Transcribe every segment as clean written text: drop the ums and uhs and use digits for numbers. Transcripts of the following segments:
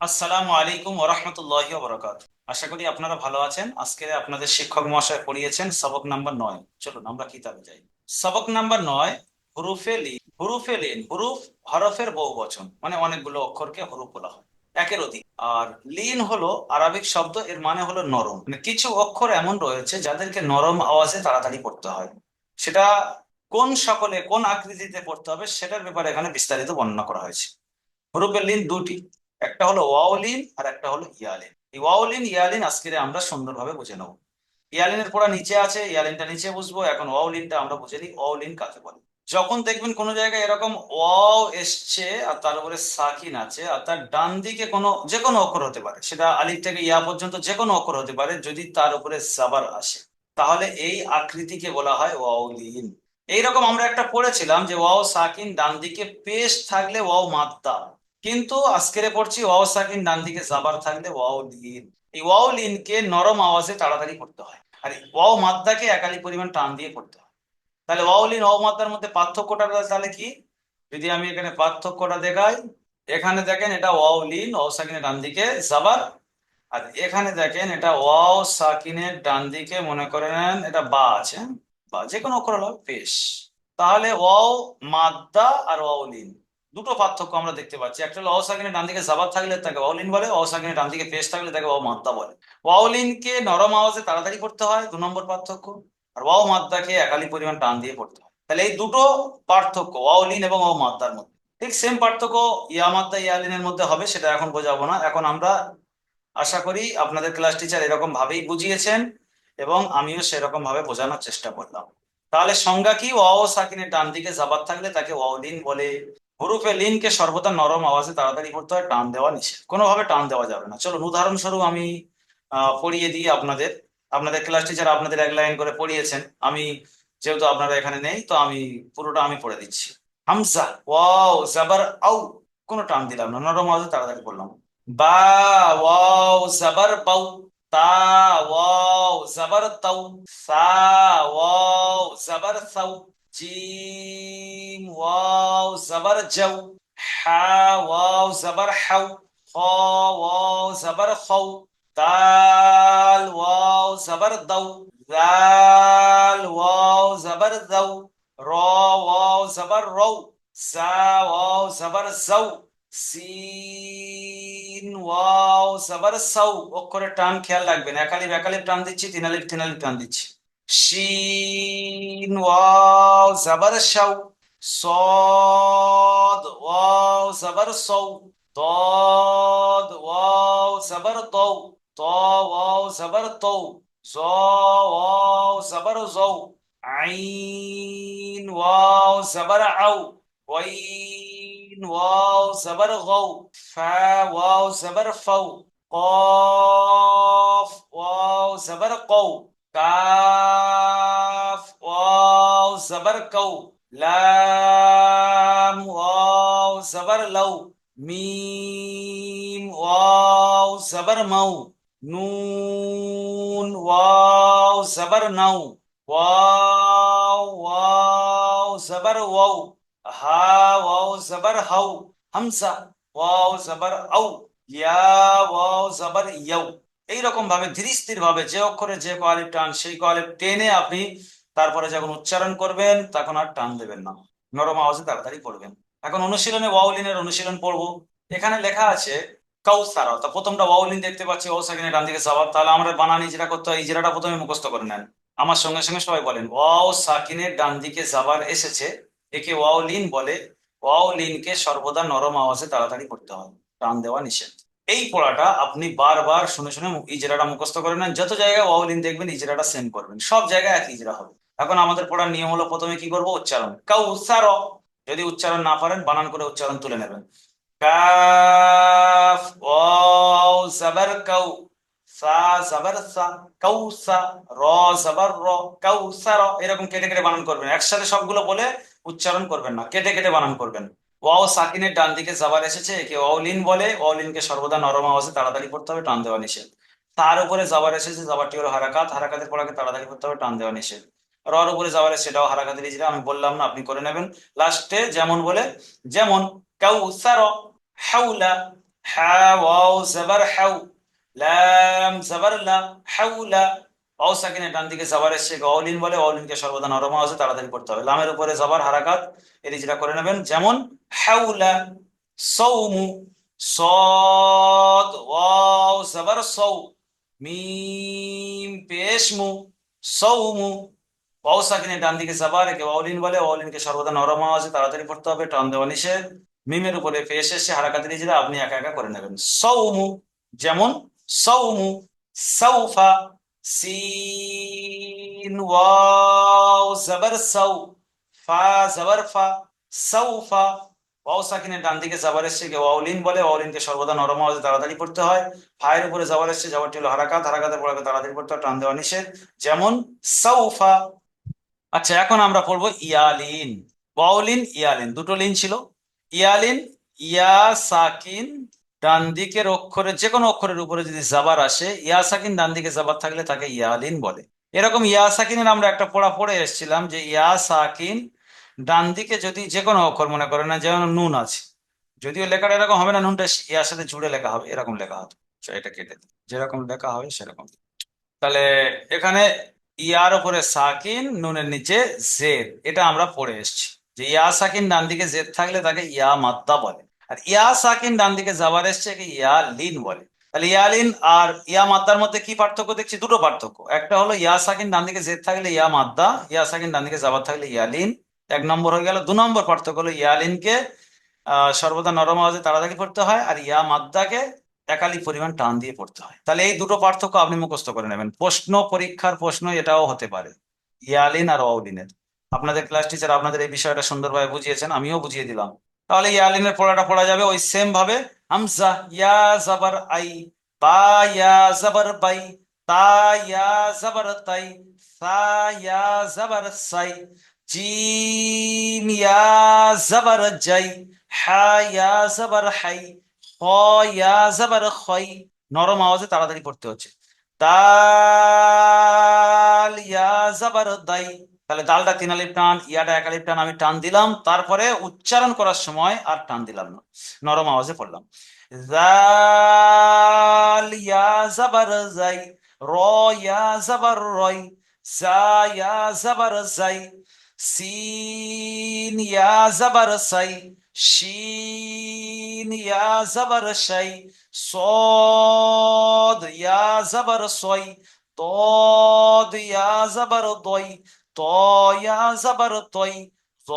আসসালামু আলাইকুম ওরহমতুল্লাহি ওবরাকাত। আশা করি আপনারা ভালো আছেন। আজকে আপনাদের শিক্ষক মহাশয় পড়িয়েছেন সবক নাম্বার 9। চলুন আমরা কিতাবে যাই। সবক নাম্বার 9, হুরুফে লিন। হুরুফে লিন, হুরুফ হরফের বহু বচন, মানে অনেকগুলো অক্ষরকে হুরুফ বলা হয়, একের অধিক। আর লিন হলো আরবিক শব্দ, এর মানে হলো নরম। মানে কিছু অক্ষর এমন রয়েছে যাদেরকে নরম আওয়াজে তাড়াতাড়ি পড়তে হয়। সেটা কোন সকলে কোন আকৃতিতে পড়তে হবে সেটার ব্যাপারে এখানে বিস্তারিত বর্ণনা করা হয়েছে। হরফের লিন দুটি, একটা হলো ওয়াওলিন আর একটা হলো ইয়ালিন। এই ওয়াওলিন ইয়ালিন আজকে আমরা সুন্দরভাবে বুঝে নেবো। ইয়ালিনের পড়া নিচে আছে, ইয়ালিনটা নিচে বুঝবো। এখন ওয়াওলিনটা আমরা বুঝে নিই, ওয়াওলিন কাকে বলে। যখন দেখবেন কোনো জায়গায় এরকম ওয়াও এসছে আর তার উপরে সাকিন আছে আর তার ডান দিকে কোনো যে কোনো অক্ষর হতে পারে, সেটা আলিফ থেকে ইয়া পর্যন্ত যে কোনো অক্ষর হতে পারে, যদি তার উপরে জাবার আসে তাহলে এই আকৃতিকে বলা হয় ওয়াওলিন। এইরকম আমরা একটা পড়েছিলাম যে ওয়াও সাকিন ডান দিকে পেশ থাকলে ওয়াও মাদ্দা, কিন্তু আজকের পড়ছি ওয়াও সাকিন ডান দিকে জাবার থাকলে ওয়াও লিন। এই ওয়াও লিনকে নরম আওয়াজে তাড়াতাড়ি পড়তে হয়, আর এই ওয়াও মাদ্দাকে একালি পরিমাণ টান দিয়ে পড়তে হয়। তাহলে ওয়াও লিন ওয়াও মাদ্দার মধ্যে পার্থক্যটা তাহলে কি? যদি আমি এখানে পার্থক্যটা দেখাই, এখানে দেখেন এটা ওয়াও লিন, ওয়াও সাকিনের ডান দিকে জাবার। আর এখানে দেখেন এটা ওয়াও সাকিনের ডান দিকে মনে করে নেন এটা বা আছে, বা যে কোনো অক্ষর হলো পেশ। তাহলে ওয়াও মাদ্দা আর ওয়াও লিন, দুটো পার্থক্য আমরা দেখতে পাচ্ছি। একটা হলো ওয়াও সাকিনের ডান দিকে জাবার থাকলে তাকে ওয়াও লিন বলে, ওয়াও সাকিনের ডান দিকে পেশ থাকলে তাকে ওয়াও মাদ্দা বলে। ওয়াও লিনকে নরম আওয়াজে তাড়াতাড়ি পড়তে হয়, 2 নম্বর পার্থক্য। আর ওয়াও মাদ্দাকে একালি পরিমাণ টান দিয়ে পড়তে হয়। তাহলে এই দুটো পার্থক্য ওয়াও লিন এবং ওয়াও মাদ্দার মধ্যে। ঠিক সেম পার্থক্য ইয়া মাদ্দা ইয়া লিনের মধ্যে হবে, সেটা এখন বোঝাবো না। এখন আমরা আশা করি আপনাদের ক্লাস টিচার এরকম ভাবেই বুঝিয়েছেন এবং আমিও সেরকম ভাবে বোঝানোর চেষ্টা করলাম। তাহলে সংজ্ঞা কি? ওয়াও সাকিনের ডান দিকে জাবাত থাকলে তাকে ওয়াও লিন বলে। হরুফে লিনকে সর্বদা নরম আওয়াজে তাড়াতাড়ি করতে হয়, টান দেওয়া নিষেধ, কোনোভাবে টান দেওয়া যাবে না। চলুন উদাহরণস্বরূপ আমি পড়িয়ে দিই আপনাদের। আপনাদের ক্লাস টিচার আপনাদের এক লাইন করে পড়িয়েছেন, আমি যেহেতু আপনারা এখানে নেই তো আমি পুরোটা আমি পড়ে দিচ্ছি। হামজা ওয়াও জাবার আউ, কোনো টান দিলাম না, নরম আওয়াজে তাড়াতাড়ি পড়লাম। বা ওয়াও জাবার বাউ, তা ওয়াও জাবার তাউ, সা ওয়াও জাবার সাউ, জিম ওয়াও জাবার যাও, হা ওয়াও জাবার হাউ, খ ওয়াও জাবার খাউ, দাল ওয়াও জাবার দাউ, জাল ওয়াও জাবার দাউ, র ওয়াও জাবার রৌ, সা ওয়াও জাবার যাও, সিন ওয়াও জাবার সাউ। অক্ষরের টান খেয়াল রাখবেন, একালিপ একালিপ টান দিচ্ছি, তিনালিপ তিনালিপ টান দিচ্ছি। শিন ওয়াও জাবার শাউ, صاد واو زبر صو، ضاد واو زبر ضو، طا واو زبر طو، ظا واو زبر زو، عين واو زبر عو، غين واو زبر غو، فا واو زبر فو، قاف واو زبر قو، কাফ ওয়াও জবর কৌ, লাম ওয়াও জবর লৌ, মিম ওয়াও জবর মৌ, নুন ওয়াও জবর নৌ, ওয়াও ওয়াও জবর ওয়াও, হা ওয়াও জবর হৌ, হামজা ওয়াও জবর ঔ, ইয়া ওয়াও জবর ইয়ৌ। এইরকম ভাবে ধীর স্থির ভাবে যে অক্ষরে যে কোয়ালিপ টান সেই কোয়ালিপ টেনে আপনি তারপরে যখন উচ্চারণ করবেন তখন আর টান দেবেন না, নরম আওয়াজে তাড়াতাড়ি পড়বেন। এখন অনুশীলনে ওয়াউলিনের অনুশীলন পড়বো। এখানে লেখা আছে কাউসারা, তা প্রথমটা ওয়াউলিন দেখতে পাচ্ছি, ওয়াও সাকিনের ডান দিকে জবাব। তাহলে আমরা বানান ইজরা করতে হয়, ইজরাটা প্রথমে মুখস্থ করে নেন। আমার সঙ্গে সঙ্গে সবাই বলেন, ওয়াও সাকিনের ডান দিকে জাবার এসেছে, একে ওয়াউলিন বলে। ওয়াউলিনকে সর্বদা নরম আওয়াজে তাড়াতাড়ি পড়তে হয়, টান দেওয়া নিষেধ। এই পড়াটা আপনি বারবার শুনে শুনে ইজরাটা মুখস্থ করে নেন। যত জায়গায় ওয়াউলিন দেখবেন ইজরাটা সেম করবেন, সব জায়গায় এক ইজরা হবে। এখন আমাদের পড়ার নিয়ম হলো, প্রথমে কি করবো? উচ্চারণ কাউসার। যদি উচ্চারণ না পারেন বানান করে উচ্চারণ তুলে নেবেন। কাফ ওয়াও জাবার কাউ, সা জাবার সা, কাউসা, র জাবার র, কাউসার। এরকম কেটে কেটে বানান করবেন, একসাথে সবগুলো বলে উচ্চারণ করবেন না, কেটে কেটে বানান করবেন। ওয়াও সাকিনের ডান দিকে জাবার এসেছে, একে ওয়াউলিন বলে। ওয়াউলিনকে সর্বদা নরম আওয়াজে তাড়াতাড়ি পড়তে হবে, টান দেওয়া নিষেধ। তার উপরে জাবার এসেছে, জাবারটি হলো হারাকাত, হারাকাতের পড়াকে তাড়াতাড়ি করতে হবে, টান দেওয়া নিষেধ। রর উপরে জাবার এসেছে, সেটাও হারাকাতের ইজরা, আমি বললাম না, আপনি করে নেবেন। লাস্টে যেমন বলে, যেমন কাউসার, হাউলা, হা ওয়াও জবর হাউ, লাম জবর লা, হাউলা। ওয়াও সাকিনের ডান দিকে জবর এসছে, ওয়াউলিন বলে, ওয়াউলিনকে সর্বদা নরম আওয়াজে তাড়াতাড়ি পড়তে হবে। লামের উপরে জবর হারাকাত, এটি যেটা করে নেবেন, যেমন হাউলা। সৌমু, صاد واو زبر صو، মিম পেশ মু, সৌমু। ওয়াও সাকিনের ডান দিকে জবর, একে ওয়াউলিন বলে, ওয়াউলিনকে সর্বদা নরম আওয়াজে তাড়াতাড়ি পড়তে হবে, টান দেওয়া নিষেধ। মিমের উপরে পেশ এসে হারাকাতের ইজরা, আপনি একা একা করে নেবেন। সৌমু, যেমন সৌমু। সাউফা, সিন ওয়াও জবর সৌ, ফা জবর ফা, সাউফা। ওয়াও সাকিনের ডান দিকে জাবার এসছে, ওয়াউলিন বলে, ওয়াউলিনকে সর্বদা নরম আওয়াজে তাড়াতাড়ি পড়তে হয়। ফায়ের উপরে জাবার এসছে, জাবারটি হলো হারাকাত, হারাকাতের পরে তাড়াতাড়ি পড়তে হয়, টান দেওয়া নিষেধ, যেমন সাউফা। আচ্ছা, এখন আমরা পড়বো ইয়ালিন। ওয়াউলিন ইয়ালিন, দুটো লিন ছিল। ইয়ালিন, ইয়া সাকিন ডান দিকের অক্ষরে যে কোনো অক্ষরের উপরে যদি জাবার আসে, ইয়া সাকিন ডান দিকে জাবার থাকলে তাকে ইয়ালিন বলে। এরকম ইয়া সাকিনের আমরা একটা পড়া পড়ে এসেছিলাম, যে ইয়া সাকিন ডান দিকে যদি যে কোনো অক্ষর, মনে করে না যেমন নুন আছে, যদিও লেখাটা এরকম হবে না, নুনটা ইয়ার সাথে জুড়ে লেখা হবে, এরকম লেখা হবে। আচ্ছা, এটা কেটে দিই, যেরকম লেখা হবে সেরকম। তাহলে এখানে ইয়ার উপরে সাকিন, নুনের নিচে জের, এটা আমরা পড়ে এসেছি, যে ইয়া সাকিন ডান দিকে জের থাকলে তাকে ইয়া মাদ্দা বলে, আর ইয়া সাকিন ডান দিকে জাবার এসছে একে ইয়া লিন বলে। তাহলে ইয়া লিন আর ইয়া মাদ্দার মধ্যে কি পার্থক্য দেখছি? দুটো পার্থক্য। একটা হলো ইয়া সাকিন ডান দিকে জের থাকলে ইয়া মাদ্দা, ইয়া সাকিন ডান দিকে জাবার থাকলে ইয়া লিন, এক নম্বর হয়ে গেল। দু নম্বর পার্থক্য হলো ইয়া লিনকে সর্বদা নরম আওয়াজে তাড়াতাড়ি পড়তে হয়, আর ইয়া মাদ্দাকে একালি পরিমাণ টান দিয়ে পড়তে হয়। তাহলে এই দুটো পার্থক্য আপনি মুখস্থ করে নেবেন, প্রশ্ন পরীক্ষার প্রশ্ন এটাও হতে পারে, ইয়ালিন আর ওয়াউলিনের। আপনাদের ক্লাস টিচার আপনাদের এই বিষয়টা সুন্দরভাবে বুঝিয়েছেন, আমিও বুঝিয়ে দিলাম। তাহলে ইয়ালিনের পড়াটা পড়া যাবে ওই সেম ভাবে। হামজা ইয়া জাবার আই, বা ইয়া জাবার বাই, তা ইয়া জাবার তাই, সা ইয়া জাবার সাই, জিম ইয়া জাবার জাই, হা ইয়া জাবার হাই, খ ইয়া জাবার খই। নরম আওয়াজে তাড়াতাড়ি পড়তে হচ্ছে। দাল ইয়া জাবার দাই। তাহলে দালটা তিন আলিফ টান, ইয়াটা এক আলিফ টান, আমি টান দিলাম, তারপরে উচ্চারণ করার সময় আর টান দিলাম না, নরম আওয়াজে পড়লাম। জাল ইয়া জাবার জাই, র ইয়া জাবার রয়, জা ইয়া জাবার জাই, সিন ইয়া জাবার সাই, শিন ইয়া জাবার শাই, صاد ইয়া জাবার সই, তদ ইয়া জাবার দই, ত ইয়া জাবার তই, জ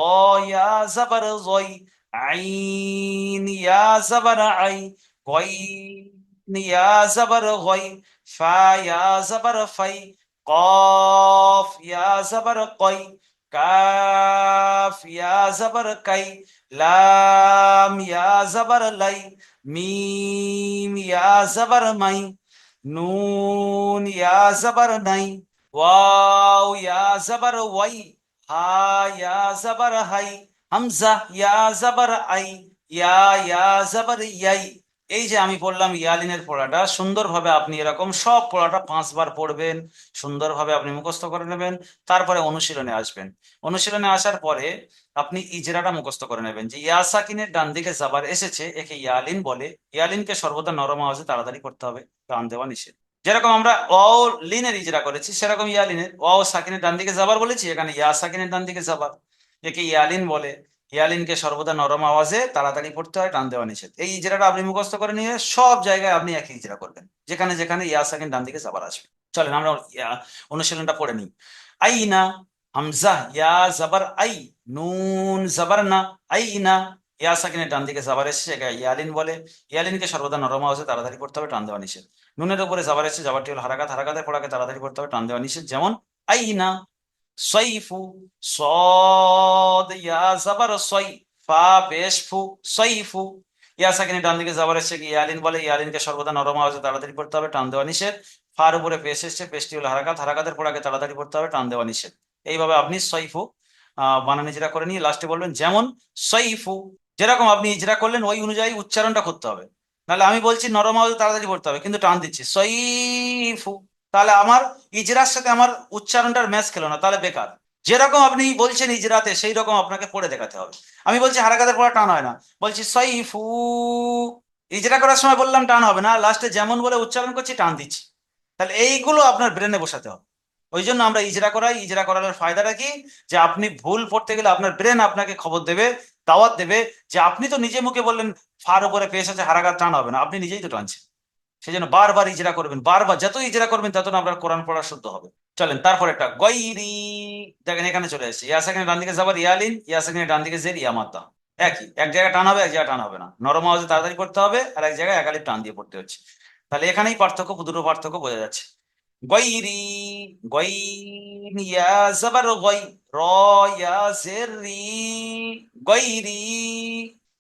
ইয়া জাবার জই, আইন ইয়া জাবার আই, গইন ইয়া জাবার গই, ফা ইয়া জাবার ফাই, কফ ইয়া জাবার কই, কাফ ইয়া জাবার কাই, লাম ইয়া জাবার লাই, মিম ইয়া জাবার মাই, নুন ইয়া জাবার নাই, ওয়াও ইয়া জাবার ওয়াই, হা ইয়া জাবার হাই, হামজা ইয়া জাবার আই, ইয়া জাবার ইয়াই। এই যে আমি পড়লাম ইয়ালিনের পড়াটা, সুন্দরভাবে আপনি এরকম সব পড়াটা 5 বার পড়বেন, সুন্দরভাবে আপনি মুখস্থ করে নেবেন। তারপরে অনুশীলনে আসবেন। অনুশীলনে আসার পরে আপনি ইজরাটা মুখস্থ করে নেবেন, যে ইয়া সাকিনের ডান দিকে জাবার এসেছে একে ইয়ালিন বলে, ইয়ালিনকে সর্বদা নরম আওয়াজে তাড়াতাড়ি করতে হবে, টান দেওয়া নিষেধ। যেরকম আমরা ওয়াও লিনের ইজরা করেছি, সেরকম ইয়ালিনের ওয়াও সাকিনের ডান দিকে জাবার বলেছি, এখানে ইয়া সাকিনের ডান দিকে জাবার, একে ইয়ালিন বলে। ইয়ালিনকে সর্বদা নরম আওয়াজে তাড়াতাড়ি পড়তে হয়, টান দেওয়া নিষেধ। এই ইজরাটা আপনি মুখস্থ করে নিয়ে সব জায়গায় আপনি একই ইজরা করবেন, যেখানে যেখানে ইয়া সাকিন ডান দিকে জাবার আসবে। চলেন আমরা অনুশীলনটা পড়ে নিই। আইনা, হামজা ইয়া জাবার আই, নুন জাবার না, আইনা। ইয়া সাকিনের ডান দিকে জাবার এসেছে, একে ইয়ালিন বলে। ইয়ালিনকে সর্বদা নরম আওয়াজে তাড়াতাড়ি পড়তে হবে, টান দেওয়া নিষেধ। নুনের উপরে জাবার এসেছে, জাবারটি হলো হারাকাত, হারাকাতের পড়াকে তাড়াতাড়ি পড়তে হবে, টান দেওয়া নিষেধ, যেমন আইনা। সইফু, সদ ইয়া জাবার সই, ফা পেশ ফু, সইফু। ইয়া সাকিনের ডান দিকে জাবার এসেছে কি ইয়ালিন বলে, ইয়ালিনকে সর্বদা নরম আওয়াজে তাড়াতাড়ি পড়তে হবে, টান দেওয়া নিষেধ। ফার উপরে পেশ এসেছে, পেশটি হলো হারাকাত, হারাকাতের পড়াকে তাড়াতাড়ি পড়তে হবে, টান দেওয়া নিষেধ। এইভাবে আপনি সইফু বানান ইজরা করে নিয়ে লাস্টে বলবেন যেমন সইফু। যেরকম আপনি ইজরা করলেন ওই অনুযায়ী উচ্চারণটা করতে হবে। নাহলে আমি বলছি নরম আওয়াজে তাড়াতাড়ি পড়তে হবে, কিন্তু টান দিচ্ছি সইফু, তাহলে আমার ইজরার সাথে আমার উচ্চারণটার ম্যাচ খেলো না, তাহলে বেকার। যেরকম আপনি বলছেন ইজরাতে সেই রকম আপনাকে পড়ে দেখাতে হবে। আমি বলছি হারাকাতের পড়া টান হয় না, বলছি সইফু, ইজরা করার সময় বললাম টান হবে না, লাস্টে যেমন বলে উচ্চারণ করছি টান দিচ্ছি। তাহলে এইগুলো আপনার ব্রেনে বসাতে হবে। ওই জন্য আমরা ইজরা করাই। ইজরা করার ফায়দাটা কি, যে আপনি ভুল পড়তে গেলে আপনার ব্রেন আপনাকে খবর দেবে, দাওয়াত দেবে, যে আপনি তো নিজে মুখে বললেন ফার উপরে পেশ আছে, হারাকাত টান হবে না, আপনি নিজেই তো টানছেন। সেই জন্য বারবার ইজরা করবেন, বারবার যত ইজরা করবেন তত না আপনার কোরআন পড়া শুদ্ধ হবে। চলেন তারপর একটা গয়রি। দেখেন এখানে চলে এসেছে, ইয়া সেখানে ডান দিকে যাবার ইয়ালিন, ইয়া সেখানে ডান দিকে জের, ইয়া মাদ্দা। একই, এক জায়গায় টান হবে, এক জায়গায় টান হবে না, নরম আওয়াজে তাড়াতাড়ি পড়তে হবে, আর এক জায়গায় একালিপ টান দিয়ে পড়তে হচ্ছে। তাহলে এখানেই পার্থক্য, দুটো পার্থক্য বোঝা যাচ্ছে। গয়রি, গয়িন, ইয়া জবর গয়, র, ইয়া জের রি, গয়রি।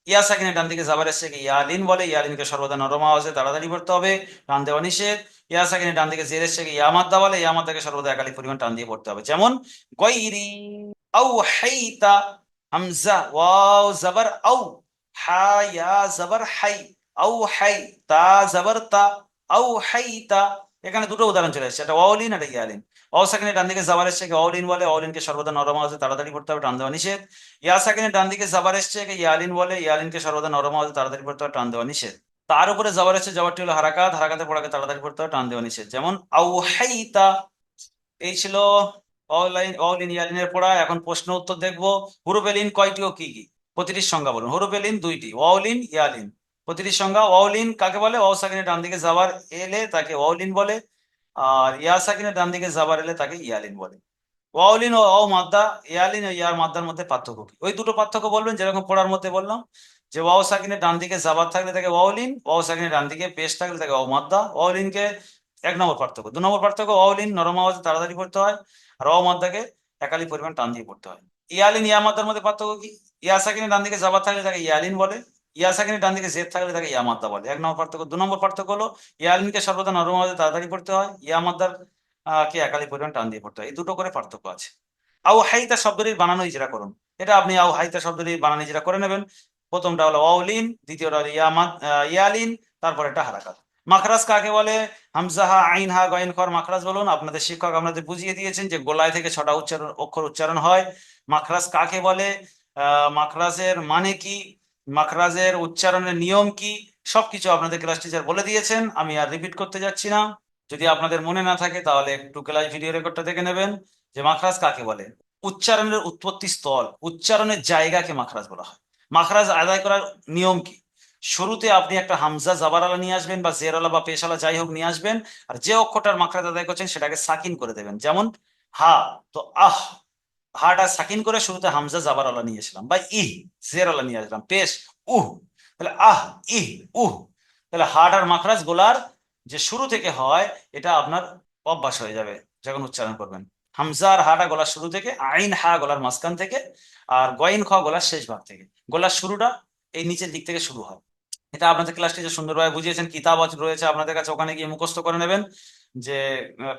ইয়া সাকিনের ডান দিকে যাবার এসছে ইয়ালিন বলে, ইয়ালিনকে সর্বদা নরম আওয়াজে তাড়াতাড়ি পড়তে হবে, টান দেওয়া নিষেধ। ইয়া সাকিনের ডান দিকে জের এসছে ইয়া মাদ্দা বলে, ইয়া মাদ্দাকে সর্বদা একালিক পরিমাণ টান দিয়ে পড়তে হবে। যেমন গয়রি আউ হাইতা, হামজা ওয়াও জবর আউ, হা ইয়া জবর হাই, আউ হাই, তা জবর তা, আউ হাইতা। এখানে দুটো উদাহরণ চলে এসেছে, একটা ওয়াওলিন একটা ইয়ালিন। ওয়াও সাকিনের ডান দিকে যাবার এসছে ওয়াওলিন বলে, ওয়াওলিনকে সর্বদা নরম আওয়াজে তাড়াতাড়ি পড়তে হবে, টান দেওয়া নিষেধ। ইয়া সাকিনের ডান দিকে যাবার এসছে ইয়ালিন বলে, ইয়ালিনকে সর্বদা নরম আওয়াজে তাড়াতাড়ি পড়তে হবে, টান দেওয়া নিষেধ। তার উপরে যাবার এসছে, যাবারটি হলো হারাকাত, হারাকাতে পড়াকে তাড়াতাড়ি পড়তে হবে, টান দেওয়া নিষেধ। যেমন আউ হাইতা। এই ছিল অলাইন অলিন ইয়ালিনের পড়া। এখন প্রশ্ন উত্তর দেখবো। হুরুফেলিন কয়টি ও কি কি? প্রতিটির সংজ্ঞা বলুন। হুরুফেলিন দুইটি, ওয়াউলিন ইয়ালিন। প্রতিটির সংজ্ঞা, ওয়াউলিন কাকে বলে? ওয়াও সাকিনের ডান দিকে যাবার এলে তাকে ওয়াউলিন বলে, আর ইয়া সাকিনের ডান দিকে যাবার এলে তাকে ইয়ালিন বলে। ওয়াউলিন ও অও মাদ্দা, ইয়ালিন ও ইয়ার মাদ্দার মধ্যে পার্থক্য কি? ওই দুটো পার্থক্য বলবেন যেরকম পড়ার মধ্যে বললাম, যে ওয়াও সাকিনের ডান দিকে জাবার থাকলে তাকে ওয়াউলিন, ওয়াও সাকিনের ডান দিকে পেশ থাকলে তাকে অও মাদ্দা। ওয়াউলিনকে এক নম্বর পার্থক্য। দু নম্বর পার্থক্য, ওয়াউলিন নরম আওয়াজে তাড়াতাড়ি পড়তে হয়, আর অও মাদ্দাকে একালি পরিমাণ টান দিয়ে পড়তে হয়। ইয়ালিন ইয়া মাদ্দার মধ্যে পার্থক্য কি? ইয়া সাকিনের ডান দিকে জাবার থাকলে তাকে ইয়ালিন বলে, ইয়া সাকিনের ডান দিকে জেদ থাকলে তাকে ইয়া মাদ্দা বলে, এক নম্বর পার্থক্য। দু নম্বর পার্থক্য হলো ইয়ালিনকে সর্বদা নরম আওয়াজে তাড়াতাড়ি পড়তে হয়, ইয়া মাদ্দার কে একালি পরিমাণ টান দিয়ে পড়তে হয়। এই দুটো করে পার্থক্য আছে। আউ হাইতা শব্দটির বানানো ইজরা করুন। এটা আপনি আউ হাইতা শব্দটির বানানো ইজরা করে নেবেন। প্রথমটা হলো ওয়াউলিন, দ্বিতীয়টা হলো ইয়ালিন, তারপর এটা হারাকাত। মাখরাজ কাকে বলে? হামজাহা, আইন হা, গয়েন খর মাখরাজ বলুন। আপনাদের শিক্ষক আপনাদের বুঝিয়ে দিয়েছেন যে গোলায় থেকে 6টা অক্ষর উচ্চারণ হয়। মাখরাজ কাকে বলে, মাখরাজের মানে কি, মাখরাজের উচ্চারণের নিয়ম কি, সবকিছু আপনাদের ক্লাস টিচার বলে দিয়েছেন, আমি আর রিপিট করতে যাচ্ছি না। যদি আপনাদের মনে না থাকে তাহলে একটু ক্লাস ভিডিও রেকর্ডটা দেখে নেবেন, যে মাখরাজ কাকে বলে। উচ্চারণের উৎপত্তি স্থল, উচ্চারণের জায়গাকে মাখরাজ বলা হয়। মাখরাজ আদায় করার নিয়ম কি? শুরুতে আপনি একটা হামজা জাবারালা নিয়ে আসবেন, বা জেরালা বা পেশালা যাই হোক নিয়ে আসবেন, আর যে অক্ষরটার মাখরাজ আদায় করছেন সেটাকে সাকিন করে দেবেন। যেমন হা, তো আহ, হাটা সাকিন করে শুরুতে হামজা জাবারালা নিয়ে আসলাম, বা ইহ জেরালা নিয়ে আসলাম, পেশ উহ, তাহলে আহ, ইহ, উহ। তাহলে হাটার মাখরাজ গোলার যে শুরু থেকে হয়, এটা আপনার অভ্যাস হয়ে যাবে যখন উচ্চারণ করবেন। হামজা আর হাটা গলার শুরু থেকে, আইন হা গলার মাঝখান থেকে, আর গয়েন খ গলার শেষ ভাগ থেকে। গলার শুরুটা এই নিচের দিক থেকে শুরু হয়। এটা আপনাদের ক্লাস টিচার সুন্দরভাবে বুঝিয়েছেন, কিতাব রয়েছে আপনাদের কাছে, ওখানে গিয়ে মুখস্থ করে নেবেন যে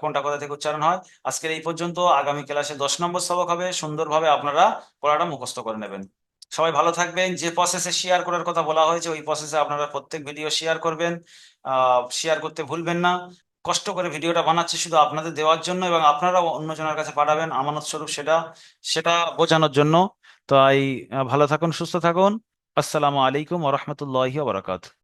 কোনটা কোথা থেকে উচ্চারণ হয়। আজকের এই পর্যন্ত। আগামী ক্লাসে 10 নম্বর সবক হবে, সুন্দরভাবে আপনারা পড়াটা মুখস্থ করে নেবেন। সবাই ভালো থাকবেন। যে প্রসেসে শেয়ার করার কথা বলা হয়েছে ওই প্রসেসে আপনারা প্রত্যেক ভিডিও শেয়ার করবেন, শেয়ার করতে ভুলবেন না। কষ্ট করে ভিডিওটা বানাচ্ছি শুধু আপনাদের দেওয়ার জন্য, এবং আপনারা অন্যজনের কাছে পাঠাবেন আমানত স্বরূপ, সেটা সেটা বোঝানোর জন্য। তাই ভালো থাকুন, সুস্থ থাকুন। আসসালামু আলাইকুম ওয়া রাহমাতুল্লাহি ওয়া বারাকাতুহু।